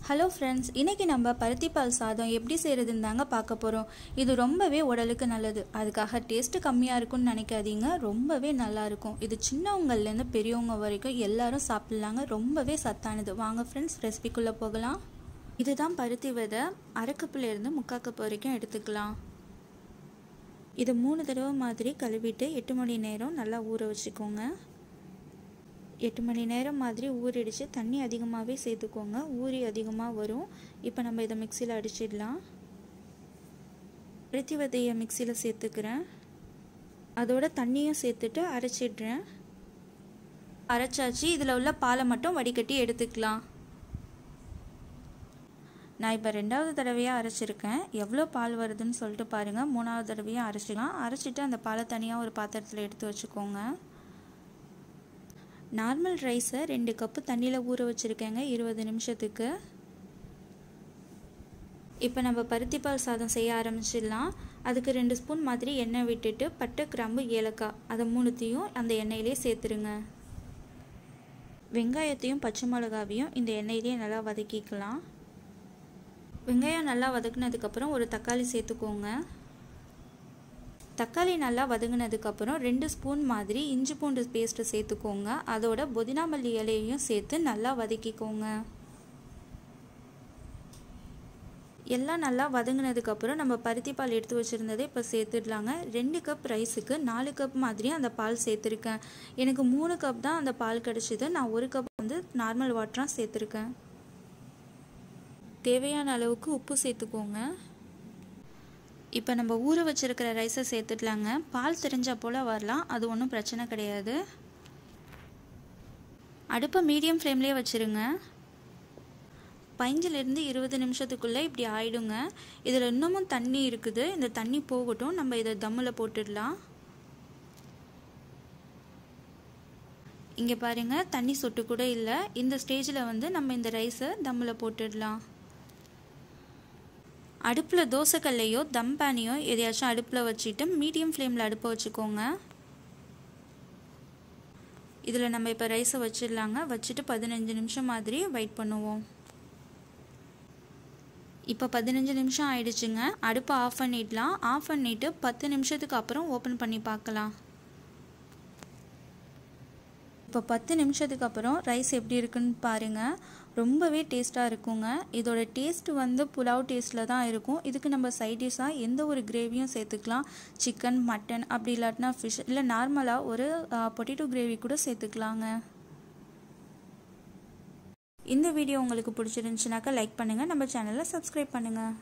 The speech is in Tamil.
ஹலோ ஃப்ரெண்ட்ஸ், இன்றைக்கி நம்ம பருத்தி பால் சாதம் எப்படி செய்கிறதுன்னு தாங்க பார்க்க போகிறோம். இது ரொம்பவே உடலுக்கு நல்லது. அதுக்காக டேஸ்ட்டு கம்மியாக இருக்கும்னு நினைக்காதீங்க, ரொம்பவே நல்லாயிருக்கும். இது சின்னவங்கள்லேருந்து பெரியவங்க வரைக்கும் எல்லாரும் சாப்பிட்லாங்க. ரொம்பவே சத்தானது. வாங்க ஃப்ரெண்ட்ஸ், ரெசிபிக்குள்ளே போகலாம். இதுதான் பருத்தி விதை. அரை கப்புலேருந்து 3/4 கப் வரைக்கும் எடுத்துக்கலாம். இதை 3 தடவை மாதிரி கழுவிட்டு 8 மணி நேரம் நல்லா ஊற வச்சுக்கோங்க. 8 மணி நேரம் மாதிரி ஊறிடுச்சு. தண்ணி அதிகமாகவே சேர்த்துக்கோங்க, ஊறி அதிகமாக வரும். இப்போ நம்ம இதை மிக்சியில் அடிச்சிடலாம். பருத்தி விதையை மிக்சியில் சேர்த்துக்கிறேன். அதோட தண்ணியும் சேர்த்துட்டு அரைச்சிடுறேன். அரைச்சாச்சு. இதில் உள்ள பாலை மட்டும் வடிகட்டி எடுத்துக்கலாம். நான் இப்போ 2வது தடவையாக அரைச்சிருக்கேன். எவ்வளோ பால் வருதுன்னு சொல்லிட்டு பாருங்கள். 3வது தடவையாக அரைச்சிக்கலாம். அரைச்சிட்டு அந்த பாலை தனியாக ஒரு பாத்திரத்தில் எடுத்து வச்சுக்கோங்க. நார்மல் ரைஸை 2 கப்பு தண்ணியில் ஊற வச்சுருக்கேங்க 20 நிமிஷத்துக்கு. இப்போ நம்ம பருத்தி பால் சாதம் செய்ய ஆரம்பிச்சிடலாம். அதுக்கு 2 ஸ்பூன் மாதிரி எண்ணெய் விட்டுட்டு பட்டை, கிராம்பு, ஏலக்காய் அதை 3த்தையும் அந்த எண்ணெயிலே சேர்த்துருங்க. வெங்காயத்தையும் பச்சை மிளகாவையும் இந்த எண்ணெயிலே நல்லா வதக்கிக்கலாம். வெங்காயம் நல்லா வதக்குனதுக்கப்புறம் ஒரு தக்காளி சேர்த்துக்கோங்க. தக்காளி நல்லா வதங்கினதுக்கப்புறம் 2 ஸ்பூன் மாதிரி இஞ்சி பூண்டு பேஸ்ட்டு சேர்த்துக்கோங்க. அதோட புதினா மல்லி இலையையும் சேர்த்து நல்லா வதக்கிக்கோங்க. எல்லாம் நல்லா வதங்கினதுக்கப்புறம் நம்ம பருத்தி பால் எடுத்து வச்சுருந்ததை இப்போ சேர்த்துடலாங்க. 2 கப் ரைஸுக்கு 4 கப் மாதிரி அந்த பால் சேர்த்துருக்கேன். எனக்கு 3 கப் தான் அந்த பால் கிடச்சிது. நான் 1 கப் வந்து நார்மல் வாட்டராக சேர்த்துருக்கேன். தேவையான அளவுக்கு உப்பு சேர்த்துக்கோங்க. இப்போ நம்ம ஊற வச்சுருக்கிற ரைஸை சேர்த்துடலாங்க. பால் தெரிஞ்ச போல் வரலாம், அது ஒன்றும் பிரச்சனை கிடையாது. அடுப்பை மீடியம் ஃப்ளேம்லேயே வச்சுருங்க. 15லேருந்து 20 நிமிஷத்துக்குள்ளே இப்படி ஆயிடுங்க. இதில் இன்னமும் தண்ணி இருக்குது. இந்த தண்ணி போகட்டும். நம்ம இதை தம்மில் போட்டுடலாம். இங்கே பாருங்கள், தண்ணி சொட்டு கூட இல்லை. இந்த ஸ்டேஜில் வந்து நம்ம இந்த ரைஸை தம்மில் போட்டுடலாம். அடுப்பில் தோசைக்கல்லையோ தம் பேனையோ எதையாச்சும் அடுப்பில் வச்சுட்டு மீடியம் ஃப்ளேமில் அடுப்பை வச்சுக்கோங்க. இதில் நம்ம இப்போ ரைஸை வச்சிடலாங்க. வச்சுட்டு 15 நிமிஷம் மாதிரி வெயிட் பண்ணுவோம். இப்போ 15 நிமிஷம் ஆயிடுச்சுங்க. அடுப்பை ஆஃப் பண்ணிடலாம். ஆஃப் பண்ணிவிட்டு 10 நிமிஷத்துக்கு அப்புறம் ஓப்பன் பண்ணி பார்க்கலாம். இப்போ 10 நிமிஷத்துக்கு அப்புறம் ரைஸ் எப்படி இருக்குன்னு பாருங்கள். ரொம்பவே டேஸ்ட்டாக இருக்குங்க. இதோட டேஸ்ட் வந்து புலாவ் டேஸ்ட்டில் தான் இருக்கும். இதுக்கு நம்ம சைடிஷாக எந்த ஒரு கிரேவியும் சேர்த்துக்கலாம். சிக்கன், மட்டன், அப்படி இல்லாட்டினா ஃபிஷ், இல்லை நார்மலாக ஒரு பொட்டேட்டோ கிரேவி கூட சேர்த்துக்கலாங்க. இந்த வீடியோ உங்களுக்கு பிடிச்சிருந்துச்சுனாக்கா லைக் பண்ணுங்கள். நம்ம சேனலை சப்ஸ்கிரைப் பண்ணுங்கள்.